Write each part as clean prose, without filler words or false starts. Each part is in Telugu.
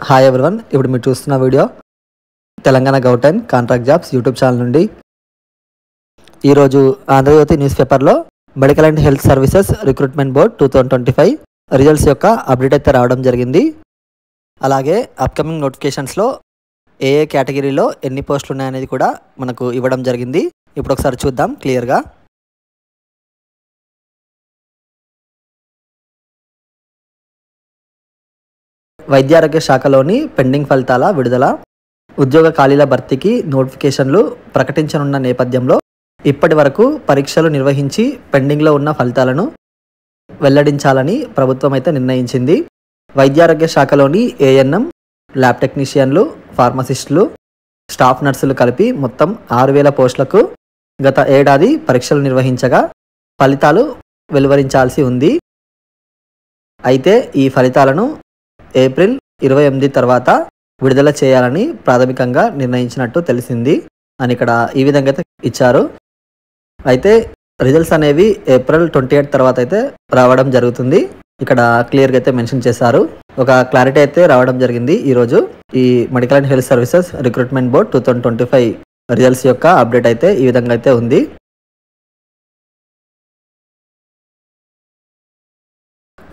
హాయ్ ఎవ్రీవన్, ఇప్పుడు మీరు చూస్తున్న video Telangana government contract jobs YouTube channel నుండి. ఈరోజు ఆంధ్రజ్యోతి న్యూస్ పేపర్లో medical and health services recruitment board 2025 results యొక్క అప్డేట్ అయితే రావడం జరిగింది. అలాగే అప్కమింగ్ నోటిఫికేషన్స్లో ఏ కేటగిరీలో ఎన్ని పోస్టులు ఉన్నాయనేది కూడా మనకు ఇవ్వడం జరిగింది. ఇప్పుడు ఒకసారి చూద్దాం క్లియర్గా. వైద్యారోగ్య శాఖలోని పెండింగ్ ఫలితాల విడుదల. ఉద్యోగ ఖాళీల భర్తీకి నోటిఫికేషన్లు ప్రకటించనున్న నేపథ్యంలో ఇప్పటి వరకు పరీక్షలు నిర్వహించి పెండింగ్లో ఉన్న ఫలితాలను వెల్లడించాలని ప్రభుత్వం అయితే నిర్ణయించింది. వైద్యారోగ్య శాఖలోని ఏఎన్ఎం, ల్యాబ్ టెక్నీషియన్లు, ఫార్మసిస్టులు, స్టాఫ్ నర్సులు కలిపి మొత్తం 6,000 పోస్టులకు గత ఏడాది పరీక్షలు నిర్వహించగా ఫలితాలు వెలువరించాల్సి ఉంది. అయితే ఈ ఫలితాలను ఏప్రిల్ 28 తర్వాత విడుదల చేయాలని ప్రాథమికంగా నిర్ణయించినట్టు తెలిసింది అని ఇక్కడ ఈ విధంగా అయితే ఇచ్చారు. అయితే రిజల్ట్స్ అనేవి ఏప్రిల్ 28 తర్వాత అయితే రావడం జరుగుతుంది. ఇక్కడ క్లియర్గా అయితే మెన్షన్ చేశారు. ఒక క్లారిటీ అయితే రావడం జరిగింది ఈరోజు. ఈ medical and health services recruitment board 2025 results యొక్క అప్డేట్ అయితే ఈ విధంగా అయితే ఉంది.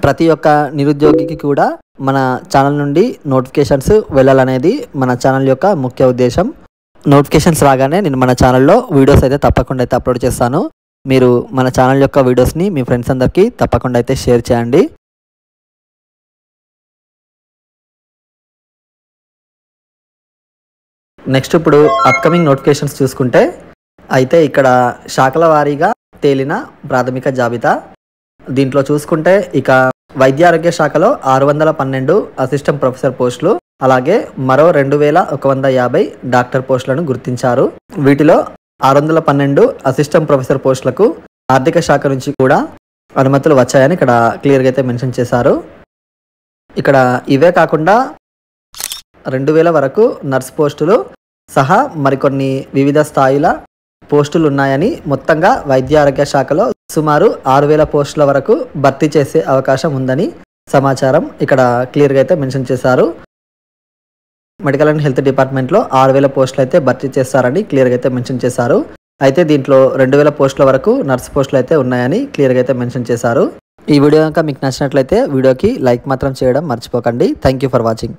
ప్రతి ఒక్క నిరుద్యోగికి కూడా మన ఛానల్ నుండి నోటిఫికేషన్స్ వెళ్ళాలనేది మన ఛానల్ యొక్క ముఖ్య ఉద్దేశం. నోటిఫికేషన్స్ రాగానే నేను మన ఛానల్లో వీడియోస్ అయితే తప్పకుండా అయితే అప్లోడ్ చేస్తాను. మీరు మన ఛానల్ యొక్క వీడియోస్ని మీ ఫ్రెండ్స్ అందరికీ తప్పకుండా అయితే షేర్ చేయండి. నెక్స్ట్ ఇప్పుడు అప్కమింగ్ నోటిఫికేషన్స్ చూసుకుంటే అయితే ఇక్కడ శాఖల వారీగా తేలిన ప్రాథమిక జాబితా. దీంట్లో చూసుకుంటే ఇక వైద్యారోగ్య శాఖలో 612 అసిస్టెంట్ ప్రొఫెసర్ పోస్టులు, అలాగే మరో 2,150 డాక్టర్ పోస్టులను గుర్తించారు. వీటిలో 612 అసిస్టెంట్ ప్రొఫెసర్ పోస్టులకు ఆర్థిక శాఖ నుంచి కూడా అనుమతులు వచ్చాయని ఇక్కడ క్లియర్గా అయితే మెన్షన్ చేశారు. ఇక్కడ ఇవే కాకుండా 2,000 వరకు నర్స్ పోస్టులు సహా మరికొన్ని వివిధ స్థాయిల పోస్టులు ఉన్నాయని, మొత్తంగా వైద్య ఆరోగ్య శాఖలో సుమారు 6,000 పోస్టుల వరకు భర్తీ చేసే అవకాశం ఉందని సమాచారం ఇక్కడ క్లియర్గా అయితే మెన్షన్ చేశారు. మెడికల్ అండ్ హెల్త్ డిపార్ట్మెంట్లో 6,000 పోస్టులు అయితే భర్తీ చేస్తారని క్లియర్గా అయితే మెన్షన్ చేశారు. అయితే దీంట్లో 2,000 పోస్టుల వరకు నర్స్ పోస్టులు అయితే ఉన్నాయని క్లియర్గా అయితే మెన్షన్ చేశారు. ఈ వీడియో కనుక మీకు నచ్చినట్లయితే వీడియోకి లైక్ మాత్రం చేయడం మర్చిపోకండి. Thank you for watching.